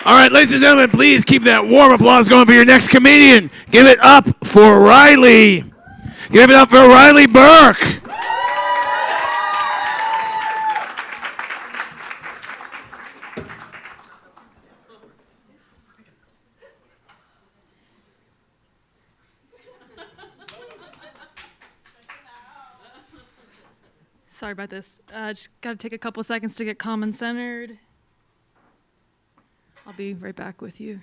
All right, ladies and gentlemen, please keep that warm applause going for your next comedian. Give it up for Riley. Give it up for Riley Burke. Sorry about this. Just got to take a couple seconds to get calm and centered. I'll be right back with you.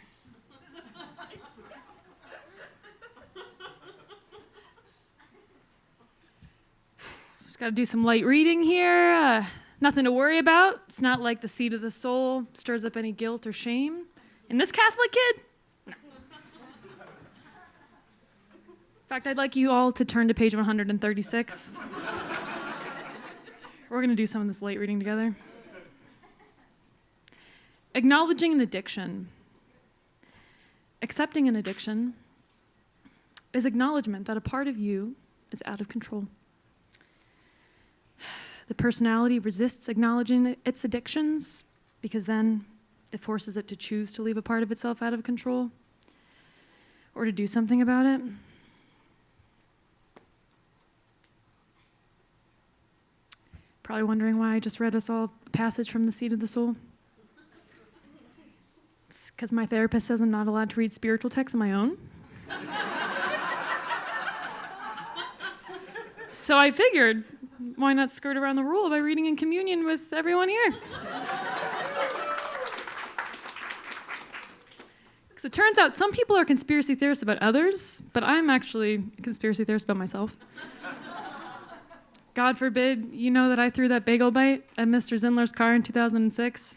Just got to do some light reading here. Nothing to worry about. It's not like the seed of the soul stirs up any guilt or shame. In this Catholic kid? No. In fact, I'd like you all to turn to page 136. We're going to do some of this light reading together. Acknowledging an addiction. Accepting an addiction is acknowledgement that a part of you is out of control. The personality resists acknowledging its addictions because then it forces it to choose to leave a part of itself out of control or to do something about it. Probably wondering why I just read us all a passage from the Seed of the Soul. It's because my therapist says I'm not allowed to read spiritual texts of my own. So I figured, why not skirt around the rule by reading in communion with everyone here? Because it turns out some people are conspiracy theorists about others, but I'm actually a conspiracy theorist about myself. God forbid, you know that I threw that bagel bite at Mr. Zindler's car in 2006?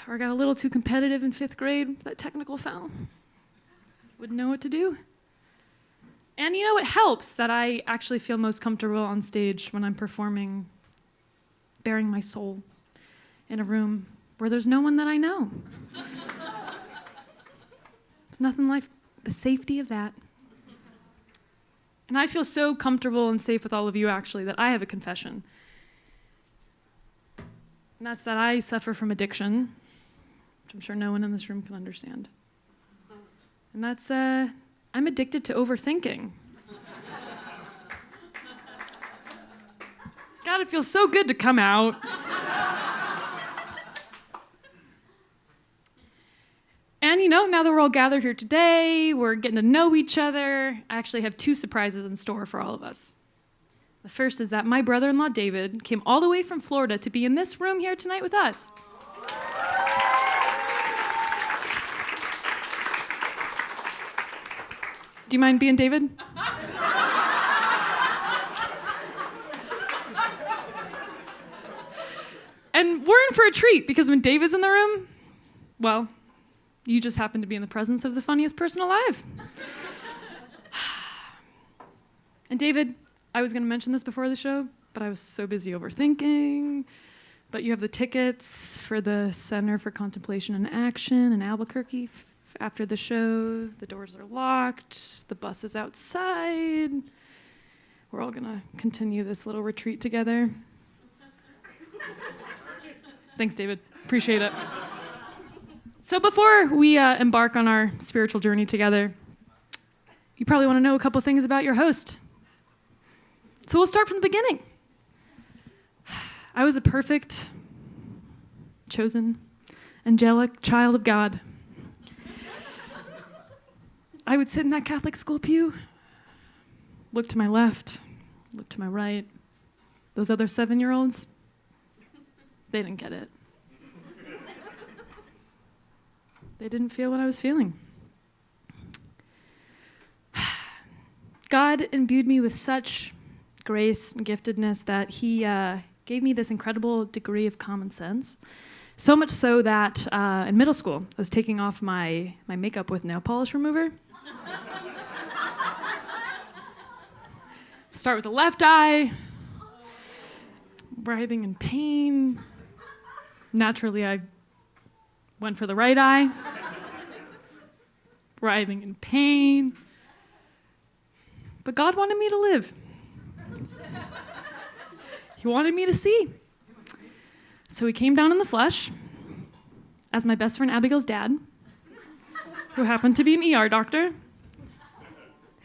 Or got a little too competitive in 5th grade with that technical foul? Wouldn't know what to do. And you know, it helps that I actually feel most comfortable on stage when I'm performing, bearing my soul in a room where there's no one that I know. There's nothing like the safety of that. And I feel so comfortable and safe with all of you, actually, that I have a confession. And that's that I suffer from addiction, which I'm sure no one in this room can understand. And that's, I'm addicted to overthinking. God, it feels so good to come out. And you know, now that we're all gathered here today, we're getting to know each other, I actually have 2 surprises in store for all of us. The first is that my brother-in-law, David, came all the way from Florida to be in this room here tonight with us. Do you mind being David? And we're in for a treat, because when David's in the room, well, you just happen to be in the presence of the funniest person alive. And David, I was going to mention this before the show, but I was so busy overthinking. But you have the tickets for the Center for Contemplation and Action in Albuquerque after the show. The doors are locked. The bus is outside. We're all going to continue this little retreat together. Thanks, David. Appreciate it. So before we embark on our spiritual journey together, you probably want to know a couple things about your host. So we'll start from the beginning. I was a perfect, chosen, angelic child of God. I would sit in that Catholic school pew, look to my left, look to my right. Those other 7-year-olds, they didn't get it. They didn't feel what I was feeling. God imbued me with such grace and giftedness that he gave me this incredible degree of common sense. So much so that in middle school, I was taking off my makeup with nail polish remover. Start with the left eye, writhing in pain. Naturally, I went for the right eye, writhing in pain. But God wanted me to live. He wanted me to see. So he came down in the flesh, as my best friend Abigail's dad, who happened to be an ER doctor,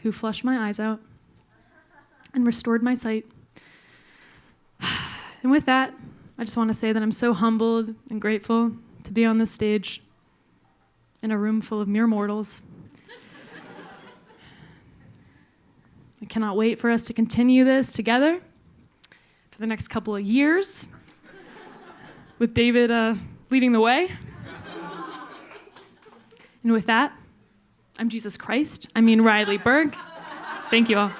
who flushed my eyes out and restored my sight. And with that, I just want to say that I'm so humbled and grateful to be on this stage in a room full of mere mortals. I cannot wait for us to continue this together for the next couple of years, with David leading the way. And with that, I'm Jesus Christ. I mean Riley Burke. Thank you all.